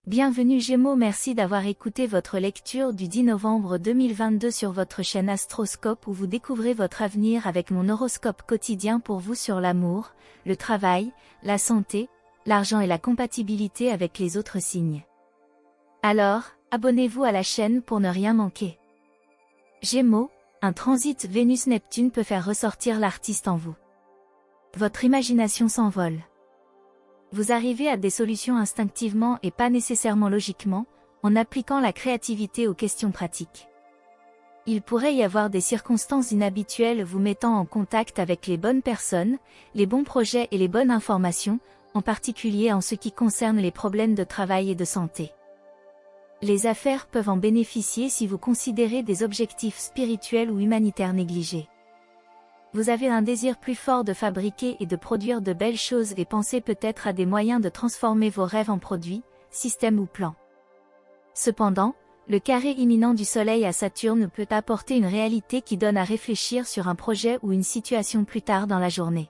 Bienvenue Gémeaux, merci d'avoir écouté votre lecture du 10 novembre 2022 sur votre chaîne Astroscope où vous découvrez votre avenir avec mon horoscope quotidien pour vous sur l'amour, le travail, la santé, l'argent et la compatibilité avec les autres signes. Alors, abonnez-vous à la chaîne pour ne rien manquer. Gémeaux, un transit Vénus-Neptune peut faire ressortir l'artiste en vous. Votre imagination s'envole. Vous arrivez à des solutions instinctivement et pas nécessairement logiquement, en appliquant la créativité aux questions pratiques. Il pourrait y avoir des circonstances inhabituelles vous mettant en contact avec les bonnes personnes, les bons projets et les bonnes informations, en particulier en ce qui concerne les problèmes de travail et de santé. Les affaires peuvent en bénéficier si vous considérez des objectifs spirituels ou humanitaires négligés. Vous avez un désir plus fort de fabriquer et de produire de belles choses et pensez peut-être à des moyens de transformer vos rêves en produits, systèmes ou plans. Cependant, le carré imminent du Soleil à Saturne peut apporter une réalité qui donne à réfléchir sur un projet ou une situation plus tard dans la journée.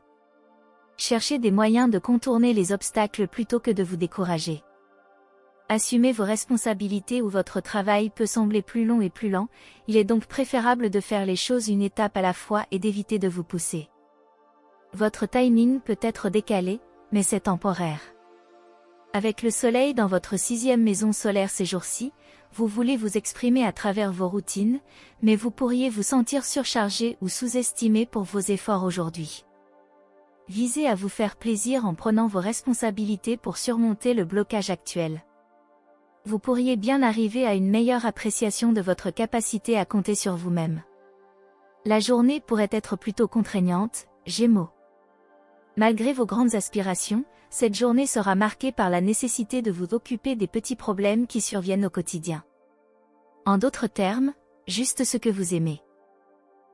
Cherchez des moyens de contourner les obstacles plutôt que de vous décourager. Assumez vos responsabilités où votre travail peut sembler plus long et plus lent, il est donc préférable de faire les choses une étape à la fois et d'éviter de vous pousser. Votre timing peut être décalé, mais c'est temporaire. Avec le Soleil dans votre 6e maison solaire ces jours-ci, vous voulez vous exprimer à travers vos routines, mais vous pourriez vous sentir surchargé ou sous-estimé pour vos efforts aujourd'hui. Visez à vous faire plaisir en prenant vos responsabilités pour surmonter le blocage actuel. Vous pourriez bien arriver à une meilleure appréciation de votre capacité à compter sur vous-même. La journée pourrait être plutôt contraignante, Gémeaux. Malgré vos grandes aspirations, cette journée sera marquée par la nécessité de vous occuper des petits problèmes qui surviennent au quotidien. En d'autres termes, juste ce que vous aimez.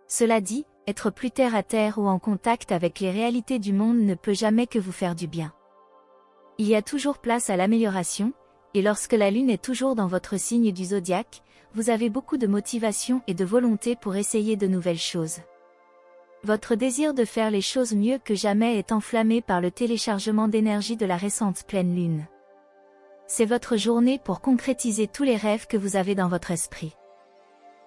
Cela dit, être plus terre à terre ou en contact avec les réalités du monde ne peut jamais que vous faire du bien. Il y a toujours place à l'amélioration, et lorsque la lune est toujours dans votre signe du zodiaque, vous avez beaucoup de motivation et de volonté pour essayer de nouvelles choses. Votre désir de faire les choses mieux que jamais est enflammé par le téléchargement d'énergie de la récente pleine lune. C'est votre journée pour concrétiser tous les rêves que vous avez dans votre esprit.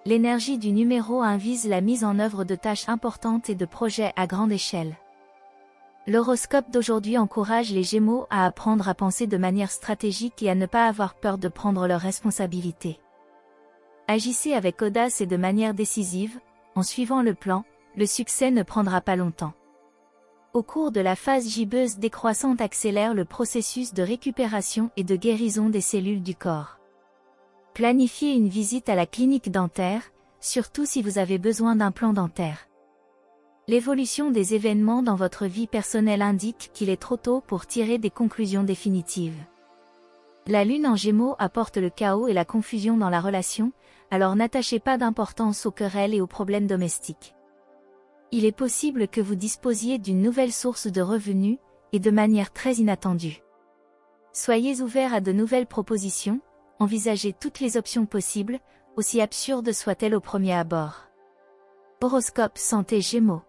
L'énergie du numéro 1 vise la mise en œuvre de tâches importantes et de projets à grande échelle. L'horoscope d'aujourd'hui encourage les Gémeaux à apprendre à penser de manière stratégique et à ne pas avoir peur de prendre leurs responsabilités. Agissez avec audace et de manière décisive, en suivant le plan, le succès ne prendra pas longtemps. Au cours de la phase gibbeuse décroissante accélère le processus de récupération et de guérison des cellules du corps. Planifiez une visite à la clinique dentaire, surtout si vous avez besoin d'un plan dentaire. L'évolution des événements dans votre vie personnelle indique qu'il est trop tôt pour tirer des conclusions définitives. La lune en Gémeaux apporte le chaos et la confusion dans la relation, alors n'attachez pas d'importance aux querelles et aux problèmes domestiques. Il est possible que vous disposiez d'une nouvelle source de revenus, et de manière très inattendue. Soyez ouvert à de nouvelles propositions, envisagez toutes les options possibles, aussi absurdes soient-elles au premier abord. Horoscope santé Gémeaux.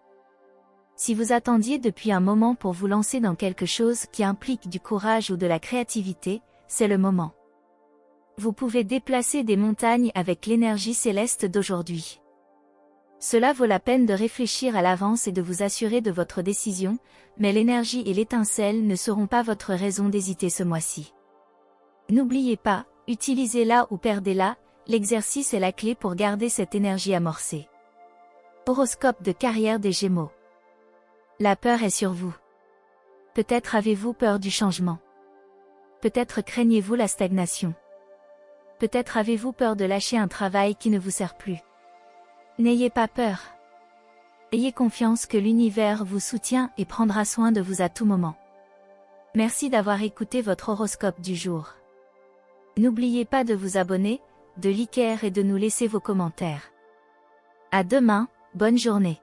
Si vous attendiez depuis un moment pour vous lancer dans quelque chose qui implique du courage ou de la créativité, c'est le moment. Vous pouvez déplacer des montagnes avec l'énergie céleste d'aujourd'hui. Cela vaut la peine de réfléchir à l'avance et de vous assurer de votre décision, mais l'énergie et l'étincelle ne seront pas votre raison d'hésiter ce mois-ci. N'oubliez pas, utilisez-la ou perdez-la, l'exercice est la clé pour garder cette énergie amorcée. Horoscope de carrière des Gémeaux. La peur est sur vous. Peut-être avez-vous peur du changement. Peut-être craignez-vous la stagnation. Peut-être avez-vous peur de lâcher un travail qui ne vous sert plus. N'ayez pas peur. Ayez confiance que l'univers vous soutient et prendra soin de vous à tout moment. Merci d'avoir écouté votre horoscope du jour. N'oubliez pas de vous abonner, de liker et de nous laisser vos commentaires. À demain, bonne journée.